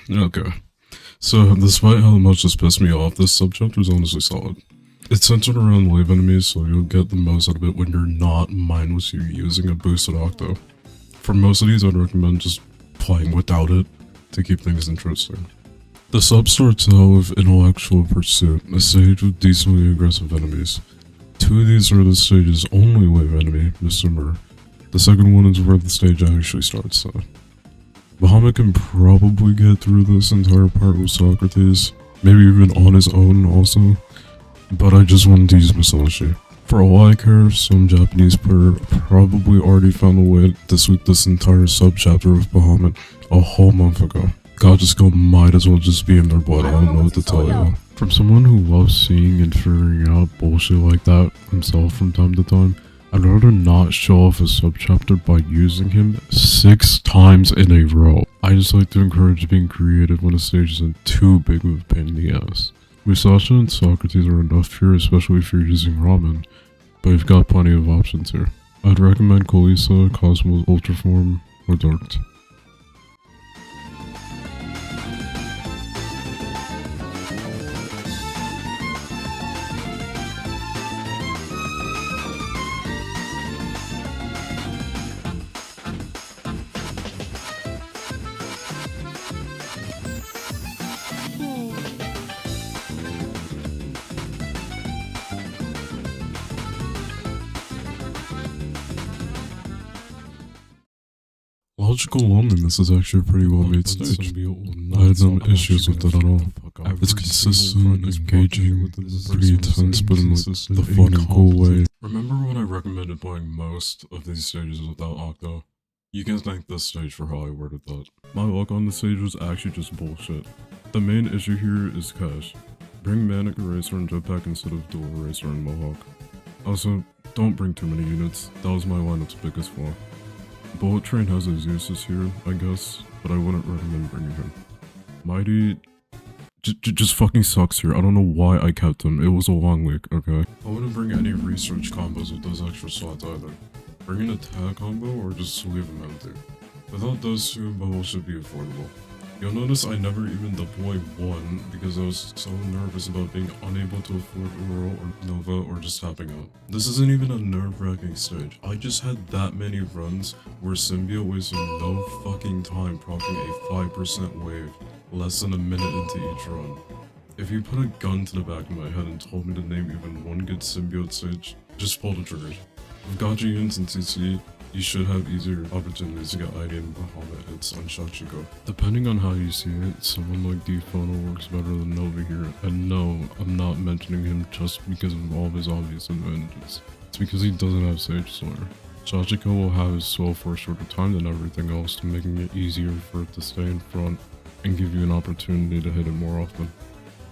Okay. So, despite how much this pissed me off, this subchapter is honestly solid. It's centered around wave enemies, so you'll get the most out of it when you're not mindlessly using a boosted Octo. For most of these, I'd recommend just playing without it to keep things interesting. The sub starts out with Intellectual Pursuit, a stage with decently aggressive enemies. Two of these are the stage's only wave enemy, Mr. Mur. The second one is where the stage actually starts, so. Bahamut can probably get through this entire part with Socrates, maybe even on his own also, but I just wanted to use Masashi. For all I care, some Japanese player probably already found a way to sweep this entire subchapter of Bahamut a whole month ago. Gacha skill might as well just be in their blood, I don't know what to tell you. From someone who loves seeing and figuring out bullshit like that himself from time to time, I'd rather not show off a subchapter by using him 6 times in a row. I just like to encourage being creative when a stage isn't too big of a pain in the ass. Musashi and Socrates are enough here, especially if you're using Ramen, but you've got plenty of options here. I'd recommend Kalisa, Cosmo's Ultraform, or Darked. Logical Loneliness is actually a pretty well made stage. I had no issues with it at all. It's consistent, engaging, pretty intense, but in the fun and cool way. Remember when I recommended playing most of these stages without Octo? You can thank this stage for how I worded that. My luck on the stage was actually just bullshit. The main issue here is cash. Bring Manic Eraser and Jetpack instead of Dual Eraser and Mohawk. Also, don't bring too many units. That was my lineup's biggest flaw. Bullet Train has his uses here, I guess, but I wouldn't recommend bringing him. Mighty just fucking sucks here. I don't know why I kept him. It was a long week, okay? I wouldn't bring any research combos with those extra slots either. Bring an attack combo or just leave them empty. Without those two, bubbles should be affordable. You'll notice I never even deployed one because I was so nervous about being unable to afford Uro or Nova or just tapping out. This isn't even a nerve-wracking stage. I just had that many runs where Symbiote wasted no fucking time proccing a 5% wave less than a minute into each run. If you put a gun to the back of my head and told me to name even one good Symbiote stage, just pull the trigger. With Gacha units and CC, you should have easier opportunities to get ID and Bahamut hits on Shachiko. Depending on how you see it, someone like Dphono works better than Nova here, and no, I'm not mentioning him just because of all of his obvious advantages. It's because he doesn't have Sage Slayer. Shachiko will have his slow for a shorter time than everything else, making it easier for it to stay in front and give you an opportunity to hit it more often.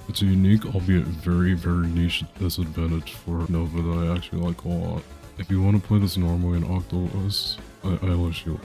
It's a unique, albeit very, very niche disadvantage for Nova that I actually like a lot. If you want to play this normally in Octolus, I wish you luck.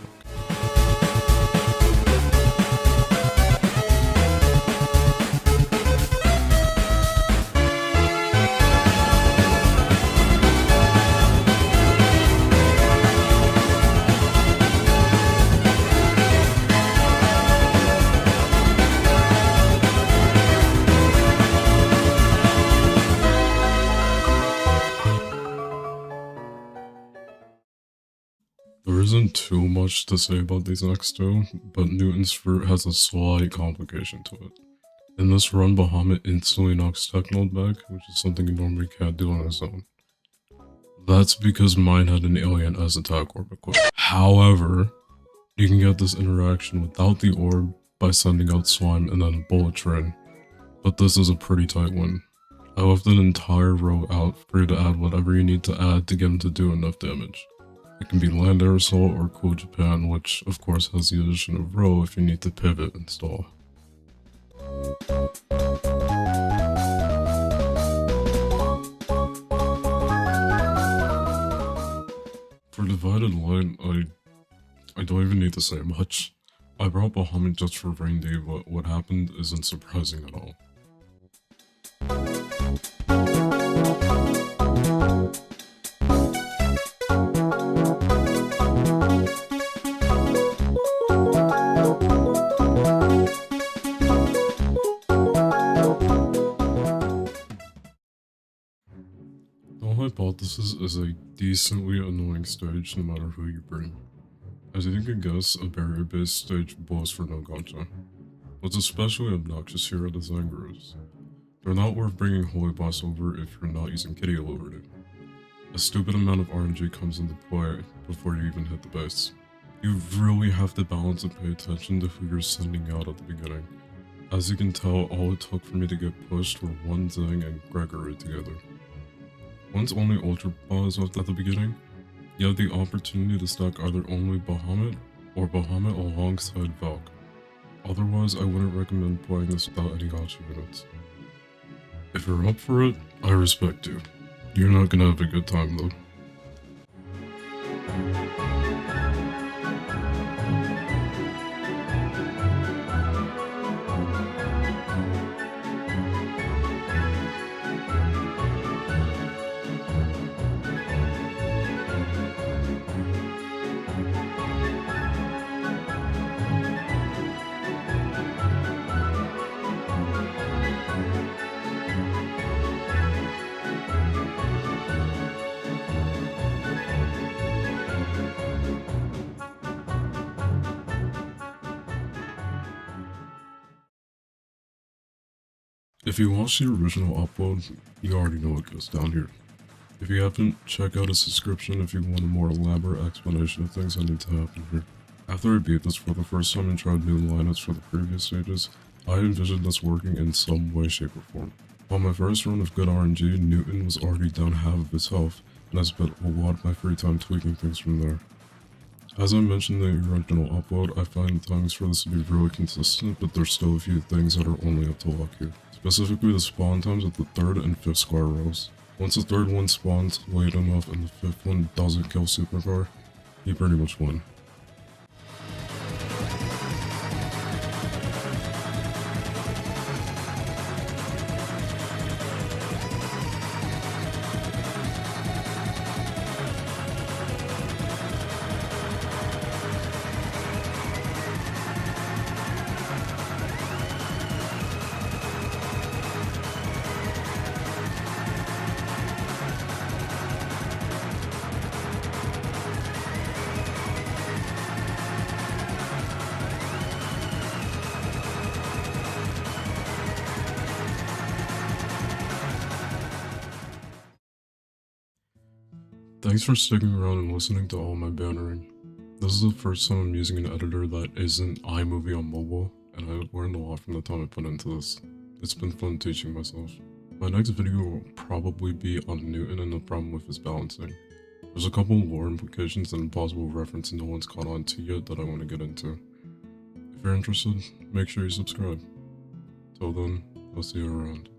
There isn't too much to say about these next two, but Newton's Fruit has a slight complication to it. In this run, Bahamut instantly knocks Technoid back, which is something he normally can't do on his own. That's because mine had an Alien as attack orb equipped. However, you can get this interaction without the orb by sending out Slime and then Bullet Train, but this is a pretty tight one. I left an entire row out for you to add whatever you need to add to get him to do enough damage. It can be Land Air Assault or Cool Japan, which of course has the addition of Row if you need to pivot and stall. For Divided Light, I don't even need to say much. I brought Bahamut just for Rain Day, but what happened isn't surprising at all. Synthesis is a decently annoying stage no matter who you bring. As you can guess, a barrier-based stage blows for no gacha. What's especially obnoxious here are the design grooves. They're not worth bringing Holy Boss over if you're not using Kitty already. A stupid amount of RNG comes into play before you even hit the base. You really have to balance and pay attention to who you're sending out at the beginning. As you can tell, all it took for me to get pushed were one Zing and Gregory together. Once only Ultra Ball is left at the beginning, you have the opportunity to stack either only Bahamut or Bahamut alongside Valk. Otherwise, I wouldn't recommend playing this without any gacha units. If you're up for it, I respect you. You're not gonna have a good time though. If you watched the original upload, you already know what goes down here. If you haven't, check out his description if you want a more elaborate explanation of things that need to happen here. After I beat this for the first time and tried new lineups for the previous stages, I envisioned this working in some way, shape, or form. On my first run of good RNG, Newton was already down half of his health, and I spent a lot of my free time tweaking things from there. As I mentioned in the original upload, I find the timings for this to be really consistent, but there's still a few things that are only up to luck here. Specifically the spawn times at the 3rd and 5th square rows. Once the 3rd one spawns late enough and the 5th one doesn't kill Supercar, you pretty much win. Thanks for sticking around and listening to all my bannering. This is the first time I'm using an editor that isn't iMovie on mobile, and I learned a lot from the time I put into this. It's been fun teaching myself. My next video will probably be on Newton and the problem with his balancing. There's a couple lore implications and a possible reference no one's caught on to yet that I want to get into. If you're interested, make sure you subscribe. Till then, I'll see you around.